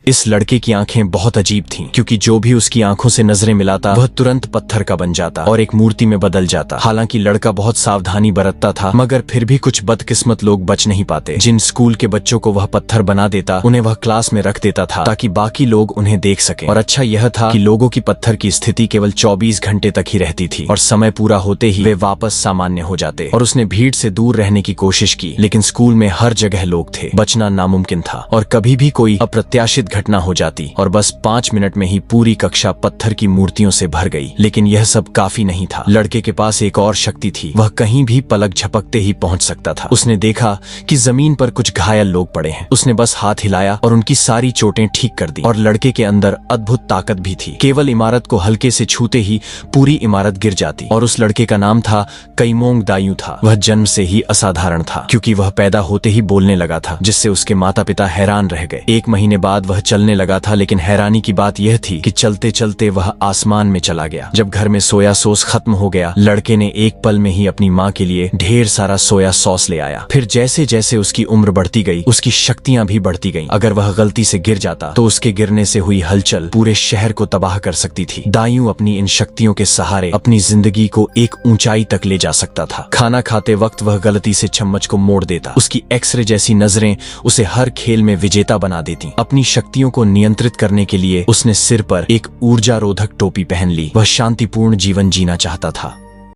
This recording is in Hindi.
इस लड़के की आंखें बहुत अजीब थीं, क्योंकि जो भी उसकी आंखों से नजरें मिलाता वह तुरंत पत्थर का बन जाता और एक मूर्ति में बदल जाता। हालांकि लड़का बहुत सावधानी बरतता था, मगर फिर भी कुछ बदकिस्मत लोग बच नहीं पाते। जिन स्कूल के बच्चों को वह पत्थर बना देता उन्हें वह क्लास में रख देता था ताकि बाकी लोग उन्हें देख सके। और अच्छा यह था कि लोगों की पत्थर की स्थिति केवल 24 घंटे तक ही रहती थी और समय पूरा होते ही वे वापस सामान्य हो जाते। और उसने भीड़ से दूर रहने की कोशिश की, लेकिन स्कूल में हर जगह लोग थे, बचना नामुमकिन था। और कभी भी कोई अप्रत्याशित घटना हो जाती और बस 5 मिनट में ही पूरी कक्षा पत्थर की मूर्तियों से भर गई। लेकिन यह सब काफी नहीं था। लड़के के पास एक और शक्ति थी, वह कहीं भी पलक झपकते ही पहुंच सकता था। उसने देखा कि जमीन पर कुछ घायल लोग पड़े हैं। उसने बस हाथ हिलाया और उनकी सारी चोटें ठीक कर दी। और लड़के के अंदर अद्भुत ताकत भी थी। केवल इमारत को हल्के से छूते ही पूरी इमारत गिर जाती। और उस लड़के का नाम था कैमोंग दायू था। वह जन्म से ही असाधारण था, क्योंकि वह पैदा होते ही बोलने लगा था, जिससे उसके माता पिता हैरान रह गए। 1 महीने बाद वह चलने लगा था, लेकिन हैरानी की बात यह थी कि चलते चलते वह आसमान में चला गया। जब घर में सोया सॉस खत्म हो गया, लड़के ने एक पल में ही अपनी माँ के लिए ढेर सारा सोया सॉस ले आया। फिर जैसे जैसे उसकी उम्र बढ़ती गई, उसकी शक्तियां भी बढ़ती गईं। अगर वह गलती से गिर जाता तो उसके गिरने से हुई हलचल पूरे शहर को तबाह कर सकती थी। दायू अपनी इन शक्तियों के सहारे अपनी जिंदगी को एक ऊंचाई तक ले जा सकता था। खाना खाते वक्त वह गलती से चम्मच को मोड़ देता। उसकी एक्सरे जैसी नजरें उसे हर खेल में विजेता बना देती। अपनी शक्तियों को नियंत्रित करने के लिए उसने सिर पर एक ऊर्जा रोधक टोपी पहन ली। वह शांतिपूर्ण जीवन जीना चाहता था।